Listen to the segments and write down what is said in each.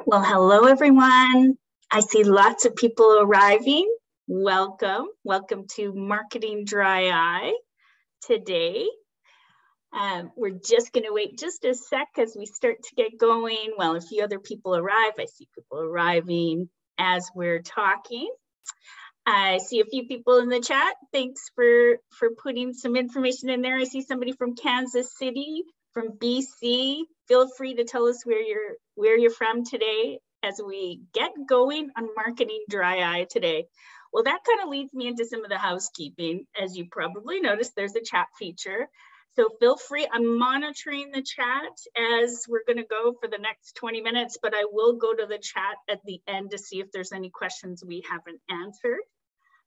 Well, hello, everyone. I see lots of people arriving. Welcome. Welcome to Marketing Dry Eye today. We're just going to wait just a sec as we start to get going. Well, a few other people arrive. I see people arriving as we're talking. I see a few people in the chat. Thanks for putting some information in there. I see somebody from Kansas City, from BC. Feel free to tell us where you're from today as we get going on Marketing Dry Eye today. Well, that kind of leads me into some of the housekeeping. As you probably noticed, there's a chat feature. So feel free, I'm monitoring the chat as we're gonna go for the next 20 minutes, but I will go to the chat at the end to see if there's any questions we haven't answered.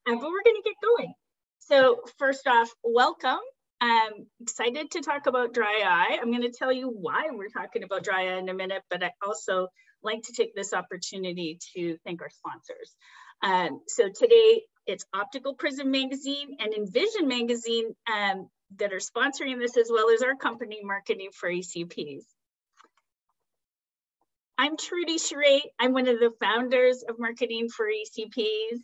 But we're gonna get going. So first off, welcome. I'm excited to talk about dry eye. I'm gonna tell you why we're talking about dry eye in a minute, but I also like to take this opportunity to thank our sponsors. So today it's Optical Prism Magazine and Envision Magazine that are sponsoring this, as well as our company, Marketing for ECPs. I'm Trudy Charest. I'm one of the founders of Marketing for ECPs.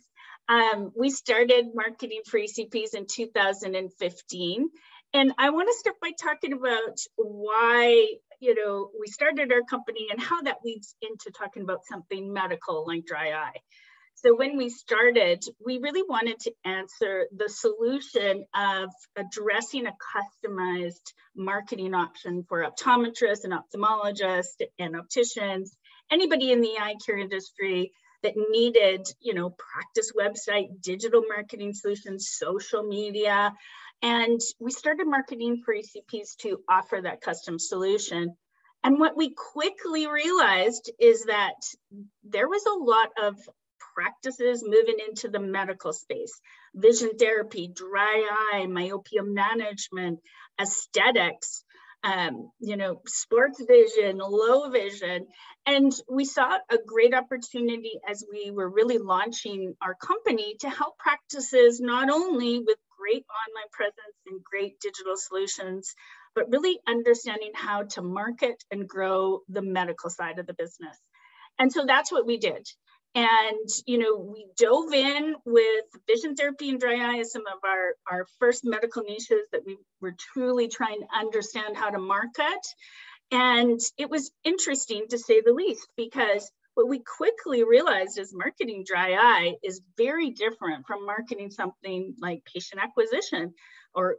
We started Marketing for ECPs in 2015. And I want to start by talking about why, we started our company and how that leads into talking about something medical like dry eye. So when we started, we really wanted to answer the solution of addressing a customized marketing option for optometrists and ophthalmologists and opticians, anybody in the eye care industry that needed, practice website, digital marketing solutions, social media. And we started Marketing for ECPs to offer that custom solution. And what we quickly realized is that there was a lot of practices moving into the medical space: vision therapy, dry eye, myopia management, aesthetics, sports vision, low vision. And we saw a great opportunity as we were really launching our company to help practices not only with great online presence and great digital solutions, but really understanding how to market and grow the medical side of the business. And so that's what we did. And, we dove in with vision therapy and dry eye as some of our first medical niches that we were truly trying to understand how to market. And it was interesting, to say the least, because what we quickly realized is marketing dry eye is very different from marketing something like patient acquisition or,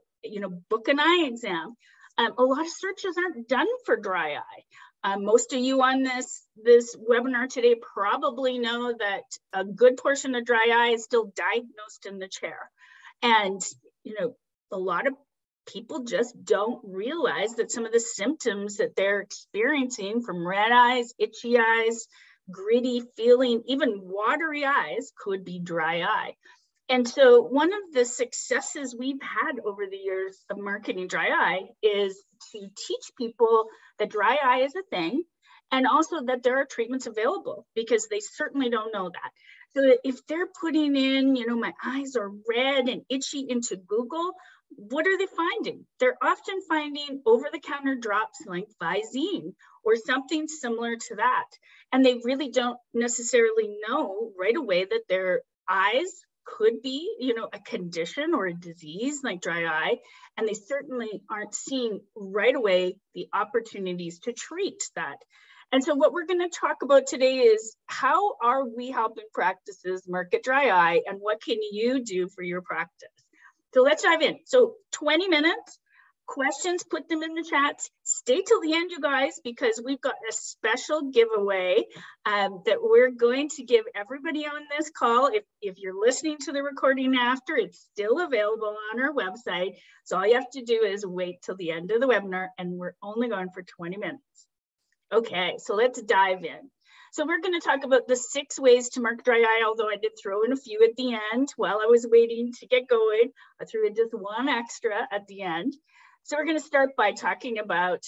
book an eye exam. A lot of searches aren't done for dry eye. Most of you on this webinar today probably know that a good portion of dry eye is still diagnosed in the chair. And, a lot of people just don't realize that some of the symptoms that they're experiencing, from red eyes, itchy eyes, gritty feeling, even watery eyes, could be dry eye. And so one of the successes we've had over the years of marketing dry eye is to teach people that dry eye is a thing, and also that there are treatments available, because they certainly don't know that. So if they're putting in, my eyes are red and itchy into Google, what are they finding? They're often finding over-the-counter drops like Visine or something similar to that. And they really don't necessarily know right away that their eyes could be, a condition or a disease like dry eye, and they certainly aren't seeing right away the opportunities to treat that. And so what we're going to talk about today is, how are we helping practices market dry eye, and what can you do for your practice? So let's dive in. So 20 minutes. Questions, put them in the chats. Stay till the end, you guys, because we've got a special giveaway that we're going to give everybody on this call. If you're listening to the recording after, it's still available on our website. So all you have to do is wait till the end of the webinar, and we're only going for 20 minutes. Okay, so let's dive in. So we're going to talk about the 6 ways to market dry eye, although I did throw in a few at the end while I was waiting to get going. I threw in just one extra at the end. So we're going to start by talking about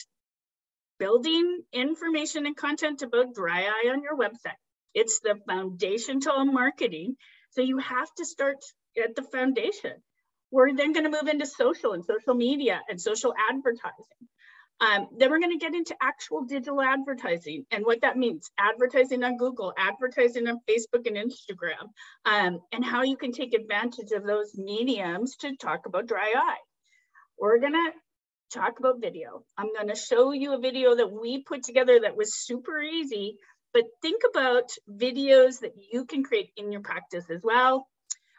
building information and content about dry eye on your website. It's the foundation to all marketing. So you have to start at the foundation. We're then going to move into social and social media and social advertising. Then we're going to get into actual digital advertising and what that means. Advertising on Google, advertising on Facebook and Instagram, and how you can take advantage of those mediums to talk about dry eye. We're going to talk about video. I'm going to show you a video that we put together that was super easy, but think about videos that you can create in your practice as well.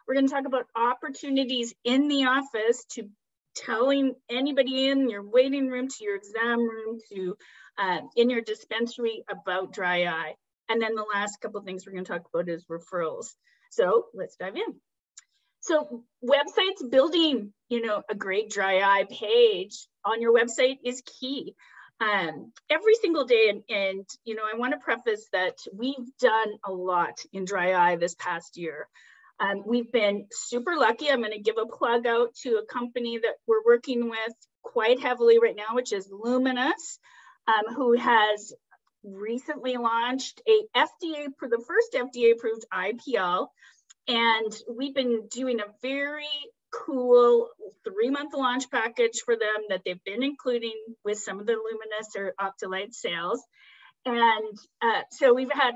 We're going to talk about opportunities in the office to telling anybody in your waiting room, to your exam room, to in your dispensary about dry eye. And then the last couple of things we're going to talk about is referrals. So let's dive in. So websites, building, a great dry eye page on your website is key. Every single day, and I want to preface that we've done a lot in dry eye this past year. We've been super lucky. I'm going to give a plug out to a company that we're working with quite heavily right now, which is Luminous, who has recently launched the first FDA approved IPL. And we've been doing a very cool 3-month launch package for them that they've been including with some of the Luminous or Optilite sales. And so we've had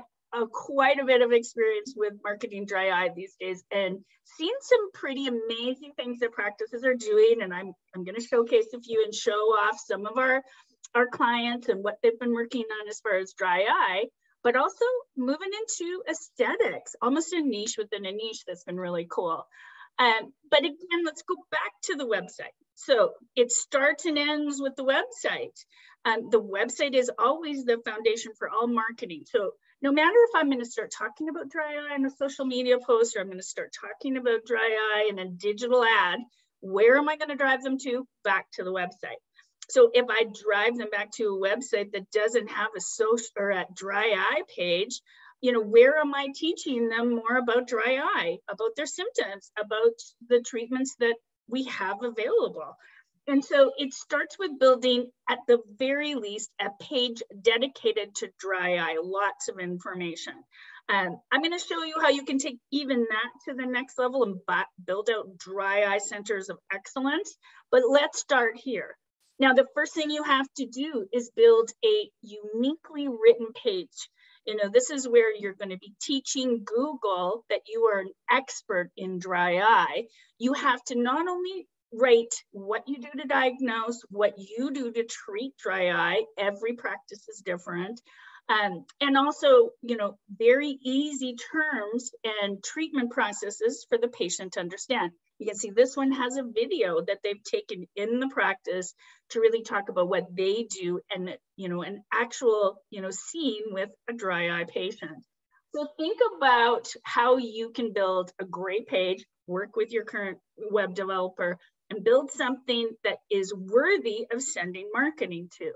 quite a bit of experience with marketing dry eye these days and seen some pretty amazing things that practices are doing. And I'm going to showcase a few and show off some of our clients and what they've been working on as far as dry eye, but also moving into aesthetics, almost a niche within a niche that's been really cool. But again, let's go back to the website. So it starts and ends with the website. The website is always the foundation for all marketing. So no matter if I'm going to start talking about dry eye in a social media post, or I'm going to start talking about dry eye in a digital ad, where am I going to drive them to? Back to the website. So if I drive them back to a website that doesn't have a social or a dry eye page, where am I teaching them more about dry eye, about their symptoms, about the treatments that we have available? And so it starts with building, at the very least, a page dedicated to dry eye, lots of information. I'm going to show you how you can take even that to the next level and build out dry eye centers of excellence. But let's start here. Now, the first thing you have to do is build a uniquely written page. This is where you're going to be teaching Google that you are an expert in dry eye. You have to not only write what you do to diagnose, what you do to treat dry eye. Every practice is different. And also, very easy terms and treatment processes for the patient to understand. You can see this one has a video that they've taken in the practice to really talk about what they do and, an actual, scene with a dry eye patient. So think about how you can build a great page, work with your current web developer, and build something that is worthy of sending marketing to.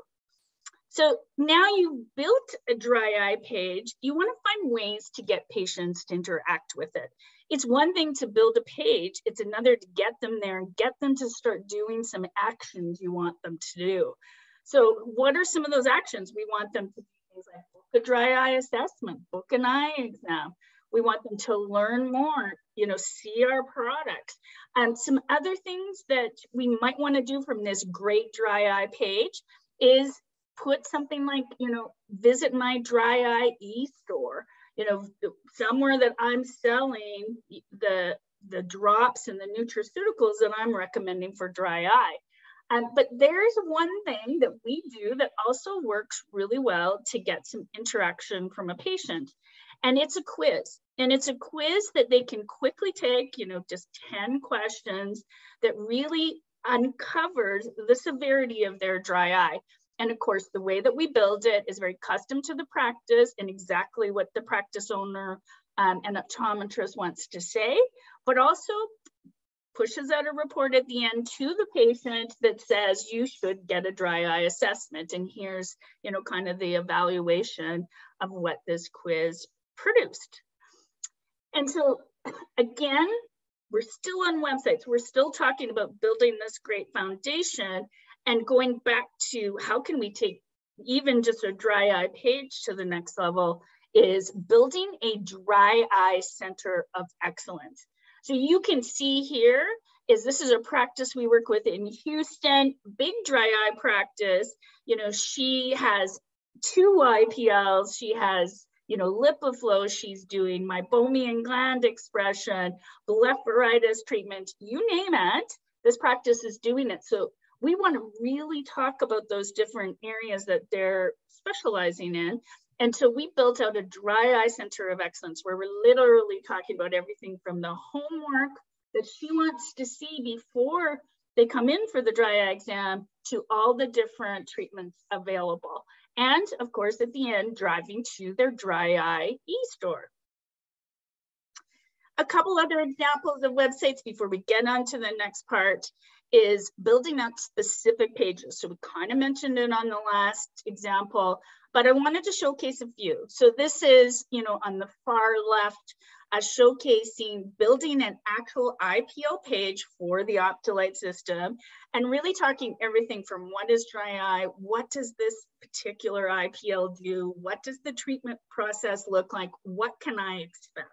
So now you've built a dry eye page, you want to find ways to get patients to interact with it. It's one thing to build a page, it's another to get them there and get them to start doing some actions you want them to do. So what are some of those actions? We want them to do things like book a dry eye assessment, book an eye exam. We want them to learn more, see our products. And some other things that we might want to do from this great dry eye page is put something like, visit my dry eye e-store, somewhere that I'm selling the drops and the nutraceuticals that I'm recommending for dry eye. But there's one thing that we do that also works really well to get some interaction from a patient. And it's a quiz. And it's a quiz that they can quickly take, just 10 questions that really uncovers the severity of their dry eye. And of course, the way that we build it is very custom to the practice and exactly what the practice owner and optometrist wants to say, but also pushes out a report at the end to the patient that says you should get a dry eye assessment. And here's, kind of the evaluation of what this quiz produced. And so again, we're still on websites. We're still talking about building this great foundation and going back to how can we take even just a dry eye page to the next level is building a dry eye center of excellence. So you can see here, is this is a practice we work with in Houston, big dry eye practice. You know, she has 2 IPLs. She has, you know, LipiFlow. She's doing meibomian gland expression, blepharitis treatment, you name it. This practice is doing it. So we want to really talk about those different areas that they're specializing in. And so we built out a dry eye center of excellence where we're literally talking about everything from the homework that she wants to see before they come in for the dry eye exam to all the different treatments available. And of course, at the end, driving to their dry eye e-store. A couple other examples of websites before we get on to the next part is building out specific pages. So we kind of mentioned it on the last example, but I wanted to showcase a few. So this is, you know, on the far left, showcasing building an actual IPL page for the Optolite system and really talking everything from what is dry eye, what does this particular IPL do, what does the treatment process look like, what can I expect?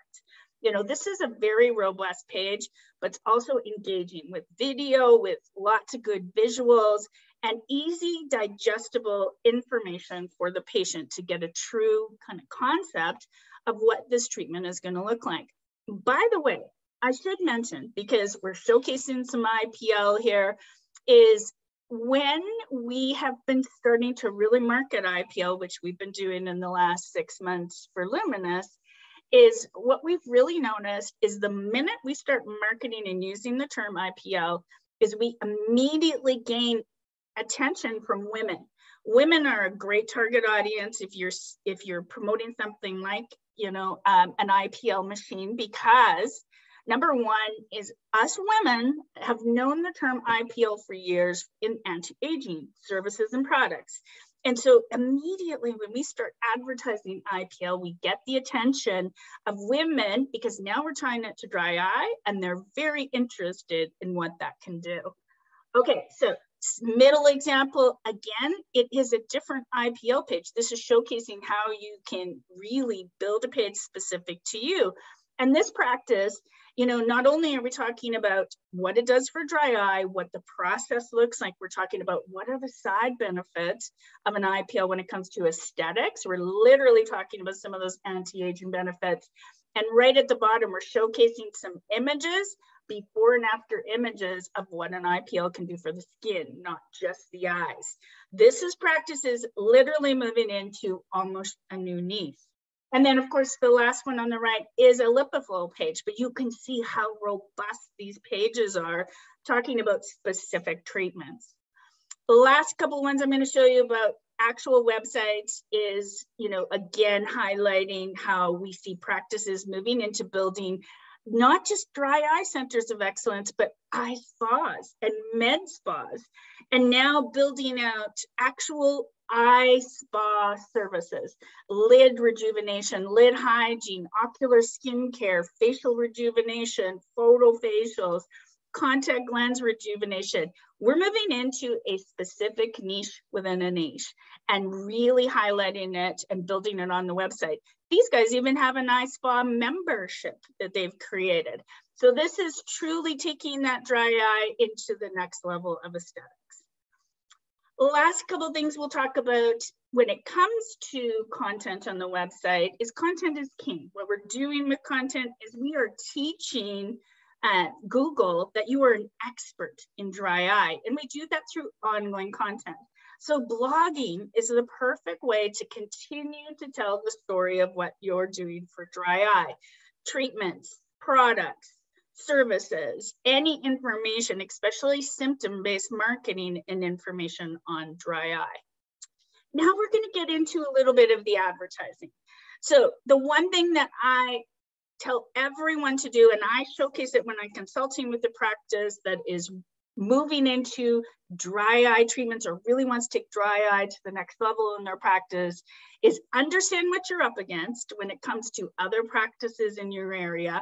You know, this is a very robust page, but it's also engaging with video, with lots of good visuals and easy digestible information for the patient to get a true kind of concept of what this treatment is going to look like. By the way, I should mention, because we're showcasing some IPL here, is when we have been starting to really market IPL, which we've been doing in the last 6 months for Luminous, is what we've really noticed is the minute we start marketing and using the term IPL is we immediately gain attention from women. Women are a great target audience if you're promoting something like, you know, an IPL machine, because number one is us women have known the term IPL for years in anti-aging services and products. And so immediately when we start advertising IPL, we get the attention of women because now we're tying it to dry eye and they're very interested in what that can do. Okay, so middle example, again, it is a different IPL page. This is showcasing how you can really build a page specific to you. And this practice, you know, not only are we talking about what it does for dry eye, what the process looks like, we're talking about what are the side benefits of an IPL when it comes to aesthetics. We're literally talking about some of those anti-aging benefits. And right at the bottom, we're showcasing some images, before and after images of what an IPL can do for the skin, not just the eyes. This is practices literally moving into almost a new niche. And then of course, the last one on the right is a LipiFlow page, but you can see how robust these pages are talking about specific treatments. The last couple ones I'm going to show you about actual websites is, you know, again, highlighting how we see practices moving into building not just dry eye centers of excellence, but eye spas and med spas, and now building out actual eye spa services, lid rejuvenation, lid hygiene, ocular skincare, facial rejuvenation, photofacials, contact lens rejuvenation. We're moving into a specific niche within a niche and really highlighting it and building it on the website. These guys even have an eye spa membership that they've created. So this is truly taking that dry eye into the next level of aesthetics. Last couple of things we'll talk about when it comes to content on the website is content is king. What we're doing with content is we are teaching Google that you are an expert in dry eye, and we do that through ongoing content. So blogging is the perfect way to continue to tell the story of what you're doing for dry eye, treatments, products, services, any information, especially symptom-based marketing and information on dry eye. Now we're going to get into a little bit of the advertising. So the one thing that I tell everyone to do, and I showcase it when I'm consulting with the practice that is moving into dry eye treatments or really wants to take dry eye to the next level in their practice, is understand what you're up against when it comes to other practices in your area,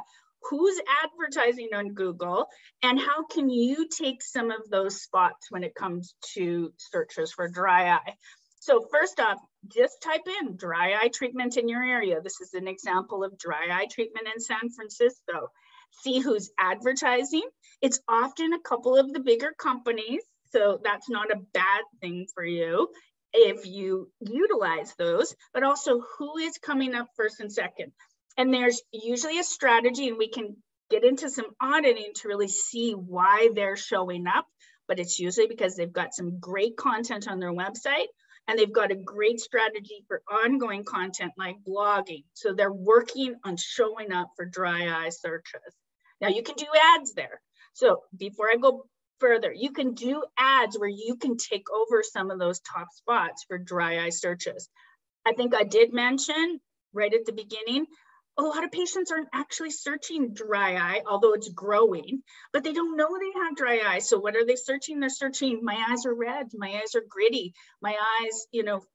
who's advertising on Google, and how can you take some of those spots when it comes to searches for dry eye. So first off, just type in dry eye treatment in your area. This is an example of dry eye treatment in San Francisco. see who's advertising. It's often a couple of the bigger companies, so that's not a bad thing for you if you utilize those, but also who is coming up first and second. And there's usually a strategy, and we can get into some auditing to really see why they're showing up, but it's usually because they've got some great content on their website, and they've got a great strategy for ongoing content like blogging. So they're working on showing up for dry eye searches. Now you can do ads there. So before I go further, you can do ads where you can take over some of those top spots for dry eye searches. I think I did mention right at the beginning, a lot of patients aren't actually searching dry eye, although it's growing, but they don't know they have dry eye. So what are they searching? They're searching, my eyes are red, my eyes are gritty, my eyes,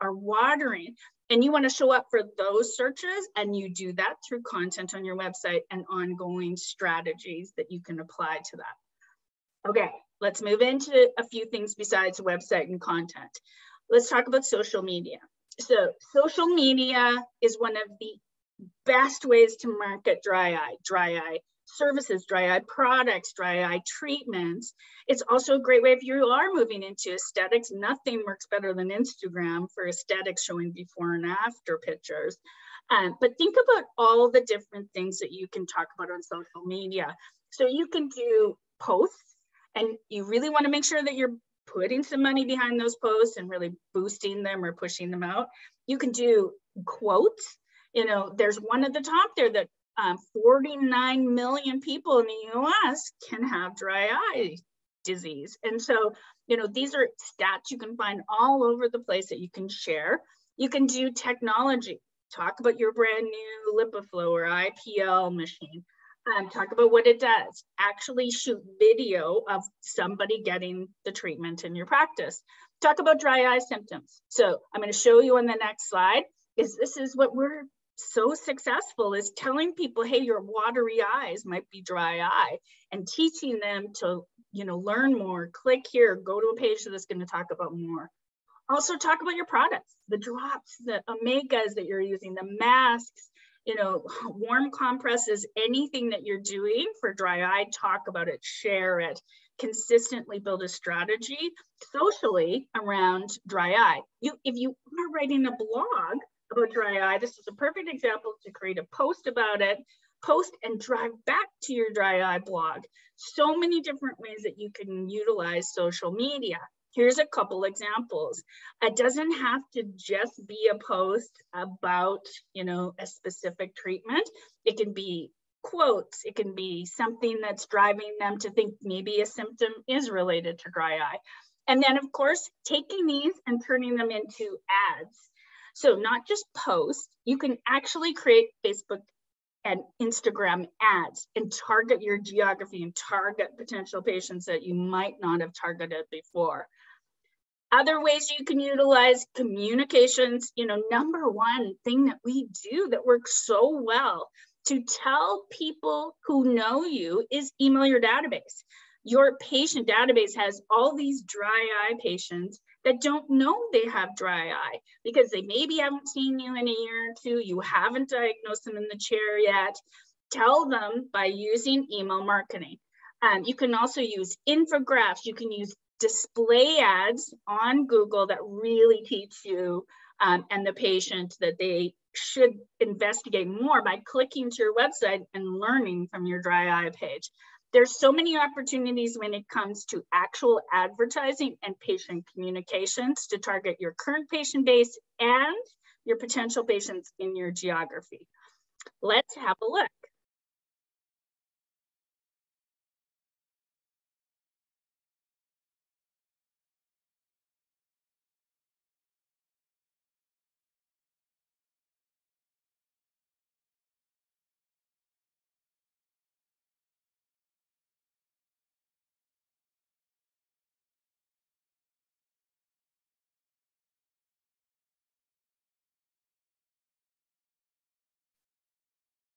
are watering. And you want to show up for those searches, and you do that through content on your website and ongoing strategies that you can apply to that. Okay, let's move into a few things besides website and content. Let's talk about social media. So social media is one of the best ways to market dry eye services, dry eye products, dry eye treatments. It's also a great way if you are moving into aesthetics. Nothing works better than Instagram for aesthetics, showing before and after pictures. But think about all the different things that you can talk about on social media. So you can do posts, and you really want to make sure that you're putting some money behind those posts and really boosting them or pushing them out. You can do quotes. There's one at the top there that 49 million people in the US can have dry eye disease. And so, these are stats you can find all over the place that you can share. You can do technology, talk about your brand new LipiFlow or IPL machine. Talk about what it does. Actually shoot video of somebody getting the treatment in your practice. Talk about dry eye symptoms. So I'm going to show you on the next slide. This is what we're so successful, is telling people, hey, your watery eyes might be dry eye, and teaching them to, learn more. Click here, go to a page that's going to talk about more. Also talk about your products, the drops, the omegas that you're using, the masks, warm compresses, anything that you're doing for dry eye, talk about it, share it, consistently build a strategy socially around dry eye. If you are writing a blog about dry eye, this is a perfect example to create a post about it, post and drive back to your dry eye blog. So many different ways that you can utilize social media. Here's a couple examples. It doesn't have to just be a post about, a specific treatment. It can be quotes. It can be something that's driving them to think maybe a symptom is related to dry eye. And then, of course, taking these and turning them into ads. So not just posts, you can actually create Facebook and Instagram ads and target your geography and target potential patients that you might not have targeted before. Other ways you can utilize communications, number one thing that we do that works so well to tell people who know you is email your database. Your patient database has all these dry eye patients that don't know they have dry eye because they maybe haven't seen you in a year or two, you haven't diagnosed them in the chair yet. Tell them by using email marketing. You can also use infographics. You can use display ads on Google that really teach you and the patient that they should investigate more by clicking to your website and learning from your dry eye page. There's so many opportunities when it comes to actual advertising and patient communications to target your current patient base and your potential patients in your geography. Let's have a look.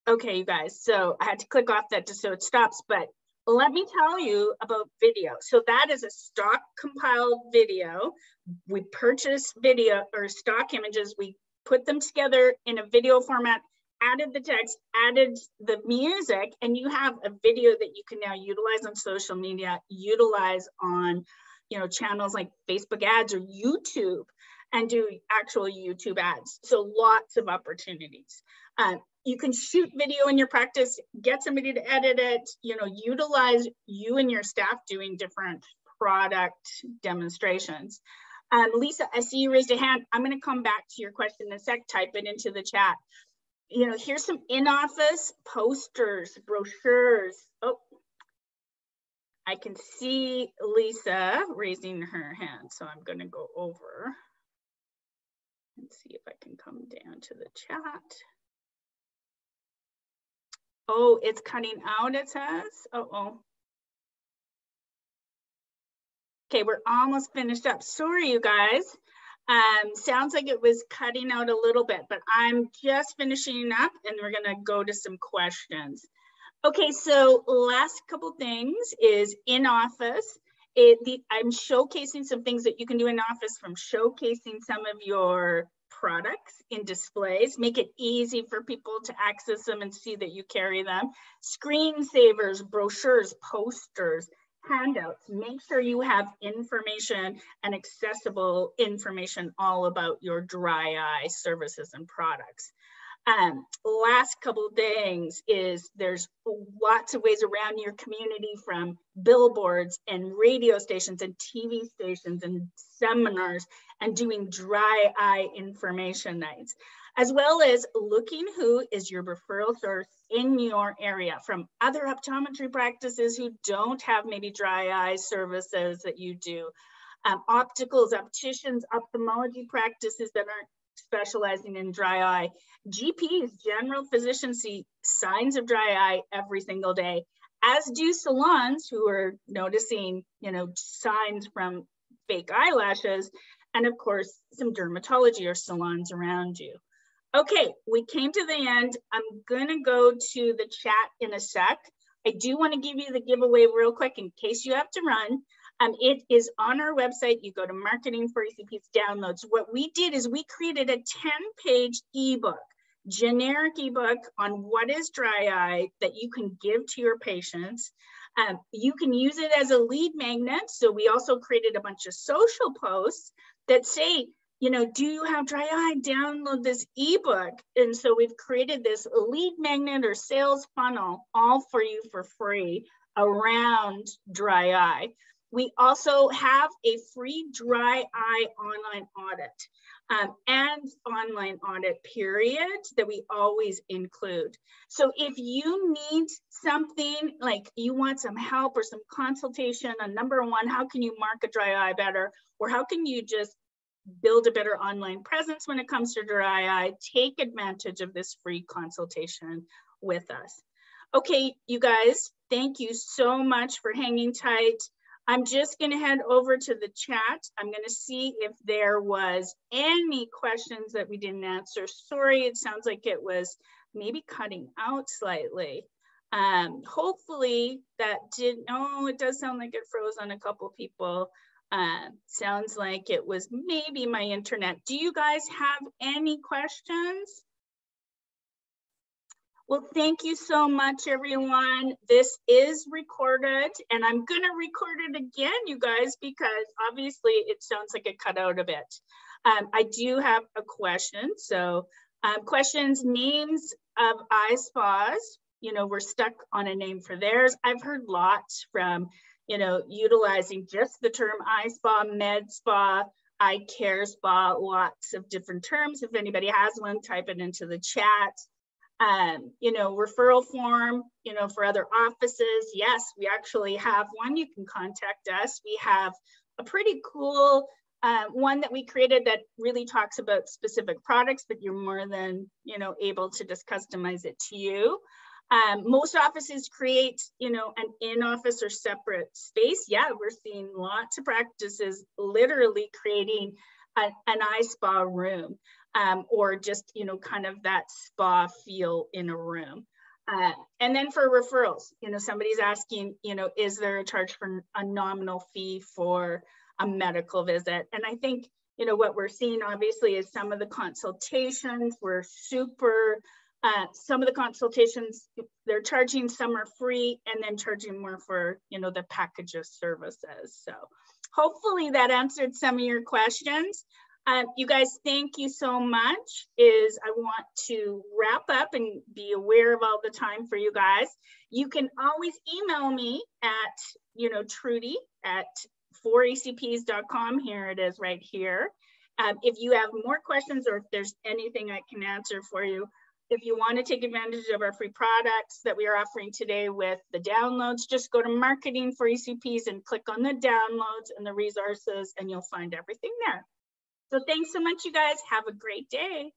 Okay, you guys, so I had to click off that just so it stops, but let me tell you about video. So that is a stock compiled video. We purchase video or stock images, we put them together in a video format, added the text, added the music, and you have a video that you can now utilize on social media, utilize on, you know, channels like Facebook ads or YouTube, and do actual YouTube ads. So lots of opportunities. You can shoot video in your practice, get somebody to edit it, you know, utilize you and your staff doing different product demonstrations. Lisa, I see you raised a hand. I'm going to come back to your question in a sec. Type it into the chat. You know, here's some in-office posters, brochures. Oh, I can see Lisa raising her hand, so I'm going to go over and see if I can come down to the chat. Oh, it's cutting out, it says. Uh-oh. Okay, we're almost finished up. Sorry, you guys. Sounds like it was cutting out a little bit, but I'm just finishing up and we're gonna go to some questions. Okay, so last couple things is in office. I'm showcasing some things that you can do in office, from showcasing some of your products in displays, make it easy for people to access them and see that you carry them. Screensavers, brochures, posters, handouts. Make sure you have information and accessible information all about your dry eye services and products. Last couple of things is there's lots of ways around your community, from billboards and radio stations and TV stations and seminars, and doing dry eye information nights, as well as looking who is your referral source in your area from other optometry practices who don't have maybe dry eye services that you do. Opticals, opticians, ophthalmology practices that aren't specializing in dry eye. GPs, general physicians, see signs of dry eye every single day, as do salons who are noticing, you know, signs from fake eyelashes, and of course, some dermatology or salons around you. Okay, we came to the end. I'm gonna go to the chat in a sec. I do wanna give you the giveaway real quick in case you have to run. It is on our website. You go to Marketing for ECPs downloads. What we did is we created a 10-page ebook, generic ebook on what is dry eye that you can give to your patients. You can use it as a lead magnet. So we also created a bunch of social posts that say, you know, do you have dry eye? Download this ebook. And so we've created this lead magnet or sales funnel all for you for free around dry eye. We also have a free dry eye online audit and online audit period that we always include. So if you need something, like you want some help or some consultation on number one, how can you market dry eye better? Or how can you just build a better online presence when it comes to dry eye? Take advantage of this free consultation with us. Okay, you guys, thank you so much for hanging tight. I'm just going to head over to the chat. I'm going to see if there was any questions that we didn't answer. Sorry, it sounds like it was maybe cutting out slightly. Hopefully that didn't, oh, it does sound like it froze on a couple people. Sounds like it was maybe my internet. Do you guys have any questions? Well, thank you so much, everyone. This is recorded, and I'm going to record it again, you guys, because obviously it sounds like it cut out a bit. I do have a question. So questions, names of eye spas, you know, we're stuck on a name for theirs. I've heard lots from, you know, utilizing just the term eye spa, med spa, eye care spa, lots of different terms. If anybody has one, type it into the chat. You know, referral form, you know, for other offices. Yes, we actually have one. You can contact us. We have a pretty cool one that we created that really talks about specific products, but you're more than, you know, able to just customize it to you. Most offices create, you know, an in-office or separate space. Yeah, we're seeing lots of practices literally creating an eye spa room. Or just, you know, kind of that spa feel in a room. And then for referrals, you know, somebody's asking, you know, is there a charge for a nominal fee for a medical visit? And I think, you know, what we're seeing obviously is some of the consultations were super Some of the consultations, they're charging, some are free, and then charging more for, the package of services. So hopefully that answered some of your questions. You guys, thank you so much. I want to wrap up and be aware of all the time for you guys. You can always email me at, Trudy at 4ecps.com. Here it is right here. If you have more questions or if there's anything I can answer for you, if you want to take advantage of our free products that we are offering today with the downloads, just go to Marketing for ECPs and click on the downloads and the resources, and you'll find everything there. So thanks so much, you guys. Have a great day.